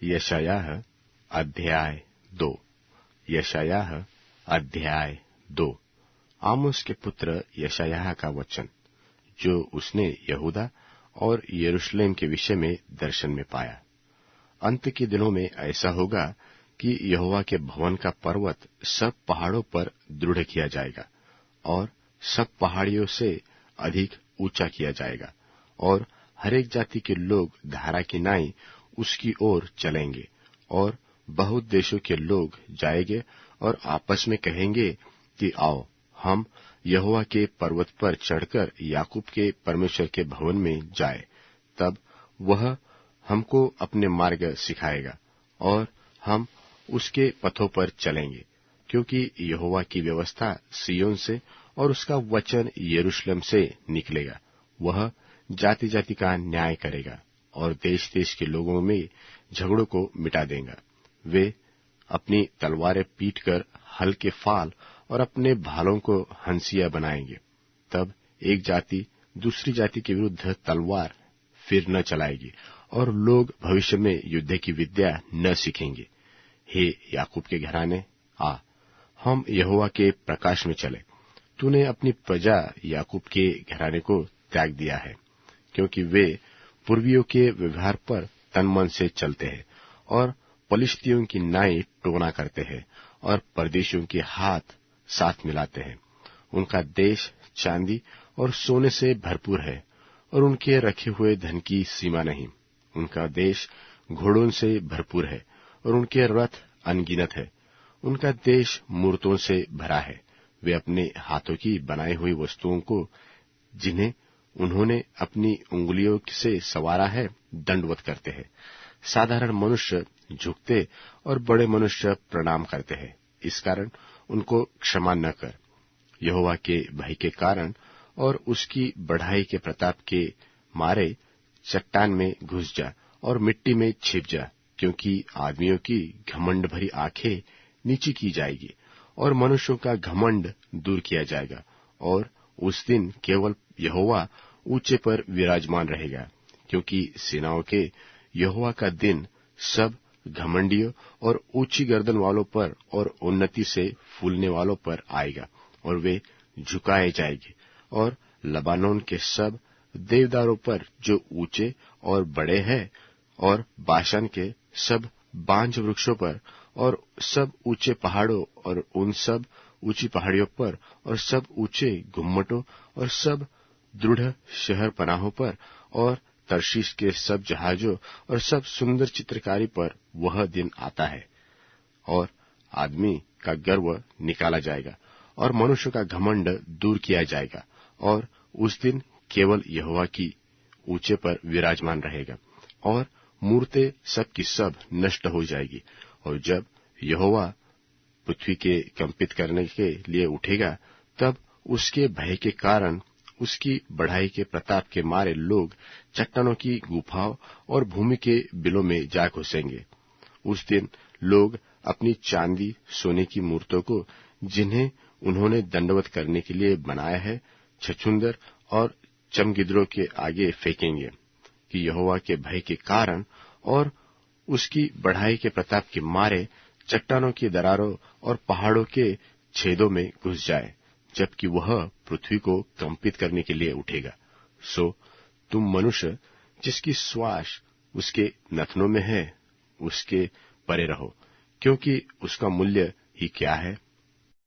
यशायाह अध्याय 2। यशायाह अध्याय 2। आमोस के पुत्र यशायाह का वचन, जो उसने यहूदा और यरूशलेम के विषय में दर्शन में पाया। अंत के दिनों में ऐसा होगा कि यहोवा के भवन का पर्वत सब पहाड़ों पर दृढ़ किया जाएगा और सब पहाड़ियों से अधिक ऊंचा किया जाएगा, और हरेक जाति के लोग धारा की नाई उसकी ओर चलेंगे, और बहुत देशों के लोग जाएंगे और आपस में कहेंगे कि आओ, हम यहोवा के पर्वत पर चढ़कर याकूब के परमेश्वर के भवन में जाए। तब वह हमको अपने मार्ग सिखाएगा और हम उसके पथों पर चलेंगे, क्योंकि यहोवा की व्यवस्था सिय्योन से और उसका वचन यरूशलेम से निकलेगा। वह जाति जाति का न्याय करेगा और देश देश के लोगों में झगड़ों को मिटा देगा। वे अपनी तलवारें पीटकर हल के फाल और अपने भालों को हंसिया बनाएंगे। तब एक जाति दूसरी जाति के विरुद्ध तलवार फिर न चलाएगी और लोग भविष्य में युद्ध की विद्या न सीखेंगे। हे याकूब के घराने, आ, हम यहोवा के प्रकाश में चले। तूने अपनी प्रजा याकूब के घराने को त्याग दिया है, क्योंकि वे पूर्वियों के व्यवहार पर तन मन से चलते हैं और पलिश्तियों की नाई टोना करते हैं और परदेशियों के हाथ साथ मिलाते हैं। उनका देश चांदी और सोने से भरपूर है और उनके रखे हुए धन की सीमा नहीं। उनका देश घोड़ों से भरपूर है और उनके रथ अनगिनत है। उनका देश मूर्तों से भरा है। वे अपने हाथों की बनाई हुई वस्तुओं को, जिन्हें उन्होंने अपनी उंगलियों से संवारा है, दंडवत करते हैं। साधारण मनुष्य झुकते और बड़े मनुष्य प्रणाम करते हैं। इस कारण उनको क्षमा न कर। यहोवा के भय के कारण और उसकी बढ़ाई के प्रताप के मारे चट्टान में घुस जा और मिट्टी में छिप जा, क्योंकि आदमियों की घमंड भरी आंखें नीची की जाएगी और मनुष्यों का घमंड दूर किया जाएगा। और उस दिन केवल यहोवा ऊंचे पर विराजमान रहेगा, क्योंकि सेनाओं के यहोवा का दिन सब घमंडियों और ऊंची गर्दन वालों पर और उन्नति से फूलने वालों पर आएगा, और वे झुकाए जाएंगे। और लबानोन के सब देवदारों पर जो ऊंचे और बड़े हैं, और बाशान के सब बांज वृक्षों पर और सब ऊंचे पहाड़ों और उन सब ऊंची पहाड़ियों पर और सब ऊंचे गुम्मटों और सब दृढ़ शहर पनाहों पर और तर्शीश के सब जहाजों और सब सुंदर चित्रकारी पर वह दिन आता है। और आदमी का गर्व निकाला जाएगा और मनुष्य का घमंड दूर किया जाएगा, और उस दिन केवल यहोवा की ऊंचे पर विराजमान रहेगा और मूर्तें सब की सब नष्ट हो जाएगी। और जब यहोवा पृथ्वी के कंपित करने के लिए उठेगा, तब उसके भय के कारण, उसकी बढ़ाई के प्रताप के मारे लोग चट्टानों की गुफाओं और भूमि के बिलों में जा घुसेंगे। उस दिन लोग अपनी चांदी सोने की मूर्तों को, जिन्हें उन्होंने दंडवत करने के लिए बनाया है, छछूंदर और चमगिद्रों के आगे फेंकेंगे, कि यहोवा के भय के कारण और उसकी बढ़ाई के प्रताप के मारे चट्टानों की दरारों और पहाड़ों के छेदों में घुस जाए, जबकि वह पृथ्वी को कंपित करने के लिए उठेगा। सो तुम मनुष्य, जिसकी श्वास उसके नथनों में है, उसके परे रहो, क्योंकि उसका मूल्य ही क्या है।